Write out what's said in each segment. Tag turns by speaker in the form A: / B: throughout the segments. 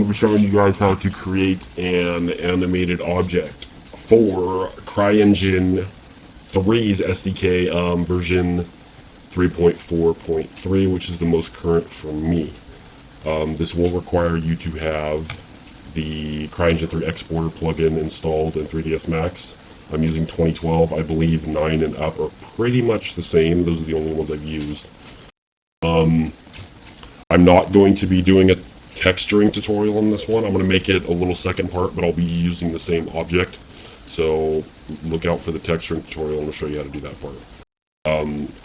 A: going to be showing you guys how to create an animated object for CryEngine 3's SDK version 3.4.3, which is the most current for me. This will require you to have the CryEngine 3 exporter plugin installed in 3ds Max. I'm using 2012. I believe 9 and up are pretty much the same. Those are the only ones I've used. I'm not going to be doing a texturing tutorial on this one. I'm going to make it a little second part, but I'll be using the same object. So look out for the texturing tutorial, and I'll show you how to do that part.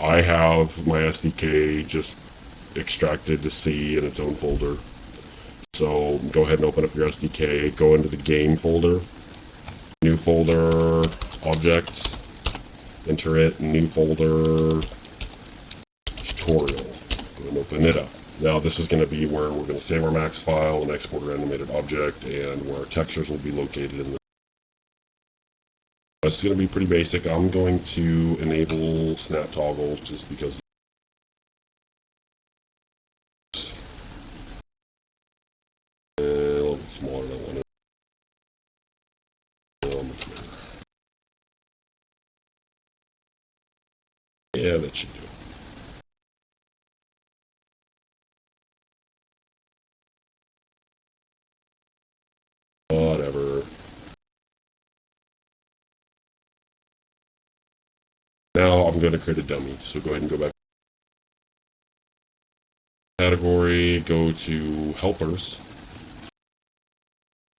A: I have my SDK just extracted to C in its own folder. So go ahead and open up your SDK, go into the game folder, new folder, objects, enter it, new folder, tutorial. Go and open it up. Now this is going to be where we're going to save our max file and export our animated object, and where our textures will be located in the. It's going to be pretty basic. I'm going to enable snap toggle just because. A little bit smaller than I wanted. Yeah, that should do. Whatever. Now I'm going to create a dummy, so go ahead and go back. Category, go to helpers.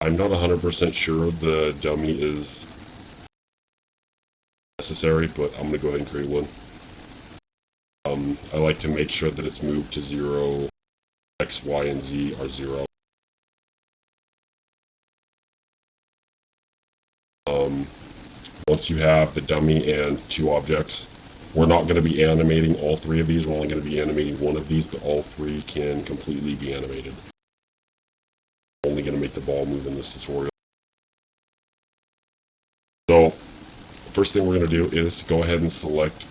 A: I'm not 100% sure the dummy is necessary, but I'm going to go ahead and create one. I like to make sure that it's moved to 0, X, Y, and Z are 0. Once you have the dummy and 2 objects, we're not going to be animating all 3 of these. We're only going to be animating 1 of these, but all 3 can completely be animated. I'm only going to make the ball move in this tutorial. So, first thing we're going to do is go ahead and select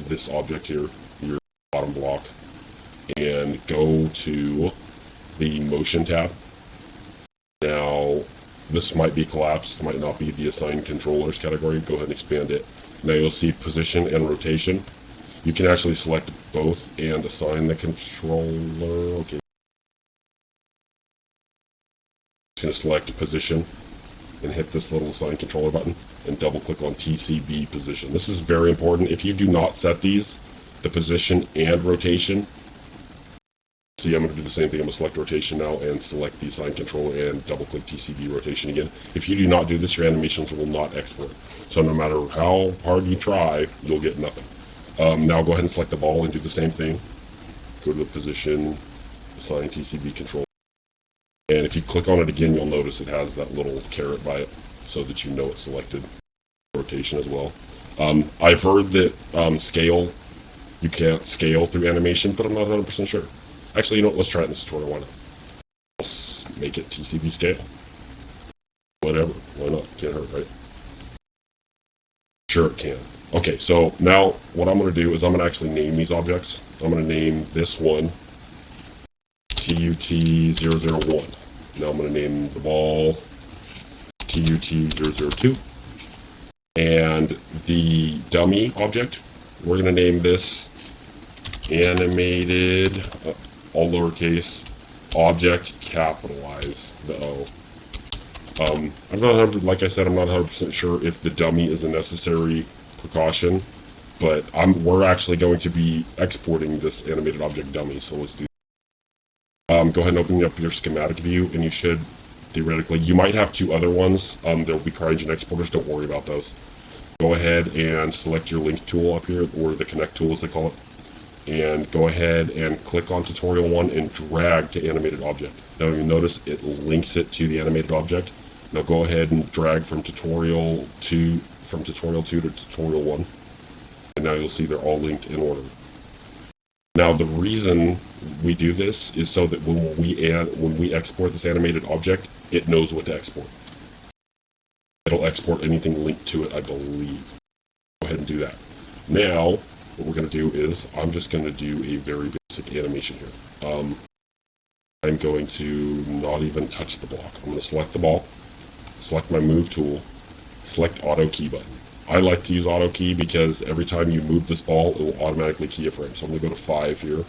A: this object here, your bottom block, and go to the motion tab. Now, this might be collapsed, might not be the assigned controllers category. Go ahead and expand it. Now you'll see position and rotation. You can actually select both and assign the controller. Okay. Just going to select position and hit this little assign controller button and double click on TCB position. This is very important. If you do not set these, the position and rotation, see, I'm going to do the same thing. I'm going to select rotation now and select the assign controller and double click TCB rotation again. If you do not do this, your animations will not export. So no matter how hard you try, you'll get nothing. Now go ahead and select the ball and do the same thing. Go to the position, assign TCB controller. And if you click on it again, you'll notice it has that little caret by it so that you know it's selected. Rotation as well. I've heard that scale, you can't scale through animation, but I'm not 100% sure. Actually, you know what? Let's try it in this tutorial. Why not? Let's make it TCB scale. Whatever. Why not? Can't hurt, right? Sure it can. Okay, so now what I'm going to do is I'm going to actually name these objects. I'm going to name this one TUT001. Now I'm going to name the ball TUT002. And the dummy object, we're going to name this animated, all lowercase, object, capitalize the O. I'm not, like I said, I'm not 100% sure if the dummy is a necessary precaution, but we're actually going to be exporting this animated object dummy, so let's do that. Go ahead and open up your schematic view, and you should, theoretically, you might have 2 other ones. There'll be CryEngine exporters, don't worry about those. Go ahead and select your link tool up here, or the connect tool as they call it. And go ahead and click on tutorial 1 and drag to animated object. Now you notice it links it to the animated object. Now go ahead and drag from tutorial 2 to tutorial 1. And now you'll see they're all linked in order. Now the reason we do this is so that when we export this animated object, it knows what to export. It'll export anything linked to it, I believe. Go ahead and do that. Now, what we're going to do is, I'm just going to do a very basic animation here. I'm going to not even touch the block. I'm going to select the ball, select my move tool, select auto key button. I like to use auto key because every time you move this ball, it will automatically key a frame. So I'm going to go to 5 here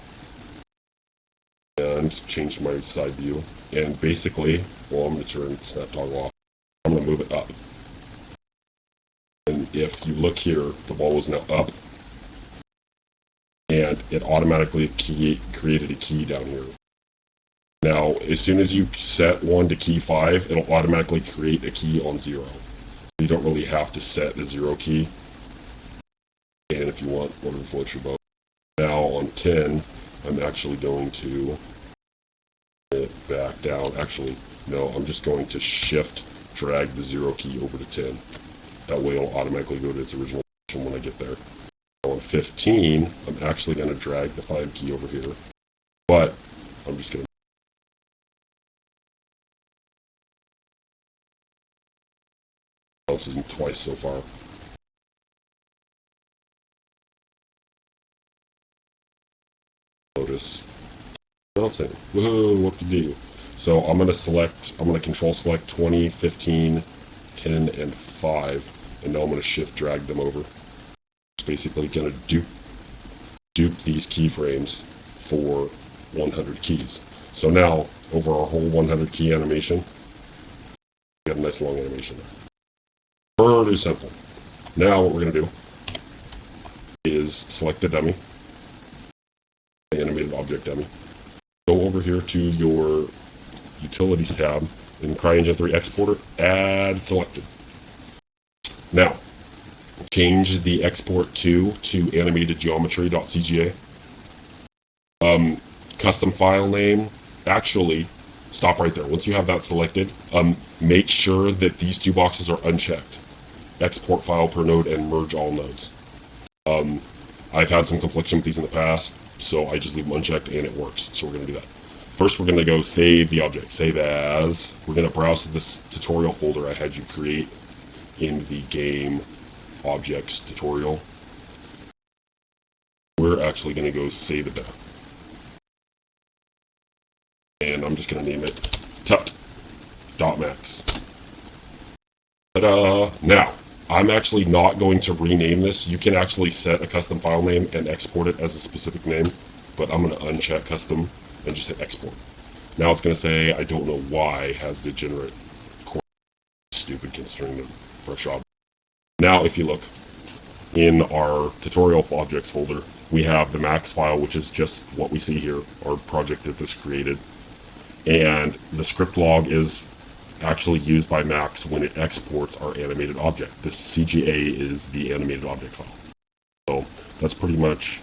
A: and change my side view. And basically, well, I'm going to turn snap toggle off. I'm going to move it up. And if you look here, the ball is now up. And it automatically created a key down here. Now, as soon as you set one to key 5, it'll automatically create a key on 0. You don't really have to set a 0 key. And if you want, whatever floats your boat. Now on 10, I'm actually going to back down. Actually, no, I'm just going to shift drag the 0 key over to 10. That way it'll automatically go to its original position when I get there. Now on 15, I'm actually going to drag the 5 key over here. But I'm just going to bounces me twice so far. Notice. Woohoo, what to do? So I'm going to control select 20, 15, 10, and 5. And now I'm going to shift drag them over. It's basically going to dupe these keyframes for 100 keys. So now, over our whole 100 key animation, we got a nice long animation there. Pretty simple. Now what we're going to do is select the dummy, the animated object dummy. Go over here to your Utilities tab in CryEngine 3 Exporter, add selected. Now, change the export to animatedgeometry.cga. Custom file name, actually, stop right there. Once you have that selected, make sure that these two boxes are unchecked. Export file per node and merge all nodes. I've had some confliction with these in the past, so I just leave them unchecked and it works. So we're going to do that. First, we're going to go save the object. Save as. We're going to browse to this tutorial folder I had you create in the game objects tutorial. We're actually going to go save it there. And I'm just going to name it tut.max. Ta-da! Now, I'm actually not going to rename this. You can actually set a custom file name and export it as a specific name, but I'm going to uncheck custom and just hit export. Now it's going to say, I don't know why, has degenerate core. Stupid considering the fresh object. Now, if you look in our tutorial objects folder, we have the max file, which is just what we see here, our project that this created. And the script log is actually used by Max when it exports our animated object. This CGA is the animated object file. So that's pretty much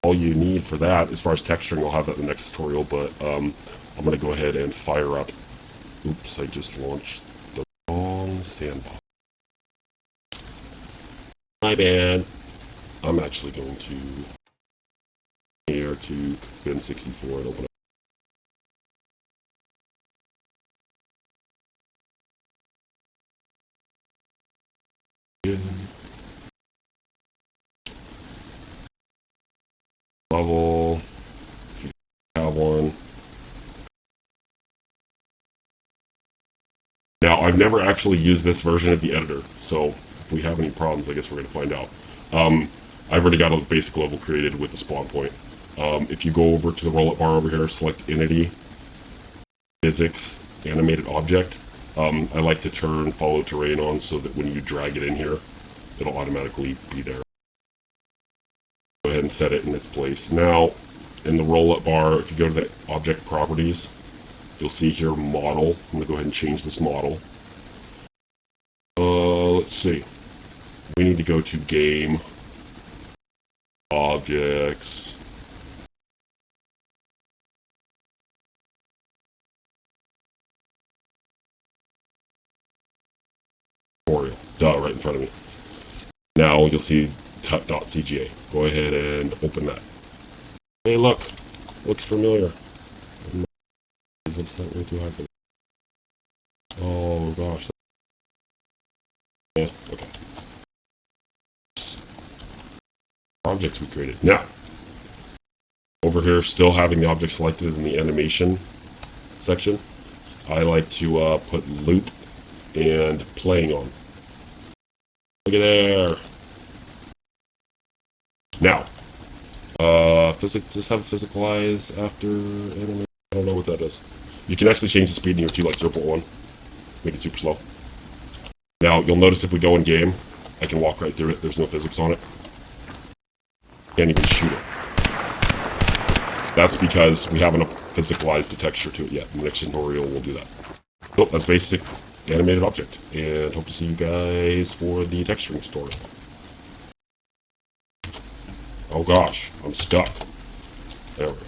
A: all you need for that. As far as texturing, I'll have that in the next tutorial, but I'm going to go ahead and fire up. Oops, I just launched the wrong sandbox. My bad. I'm actually going to here to bin64 and open up. Level, if you have one. Now, I've never actually used this version of the editor, so if we have any problems, I guess we're going to find out. I've already got a basic level created with the spawn point. If you go over to the roll-up bar over here, select Entity, Physics, Animated Object. I like to turn Follow Terrain on so that when you drag it in here, it'll automatically be there. Go ahead and set it in its place. Now, in the roll-up bar, if you go to the Object Properties, you'll see here Model. I'm going to go ahead and change this model. Let's see. We need to go to Game, Objects, Tutorial. Duh, right in front of me. Now you'll see tut.cga. Go ahead and open that. Hey, look. Looks familiar. Is this not way too high for me? Oh, gosh. Yeah, okay. Objects we created. Now, Over here, still having the object selected in the animation section, I like to put loop and playing on. Look at there. Now, does have physicalize after animation? I don't know what that is. You can actually change the speed in here too, like 0.1. Make it super slow. Now, you'll notice if we go in game, I can walk right through it. There's no physics on it. Can't even shoot it. That's because we haven't physicalized the texture to it yet. In the next tutorial, we'll do that. So, that's basic animated object. And hope to see you guys for the texturing tutorial. Oh gosh, I'm stuck. There we go.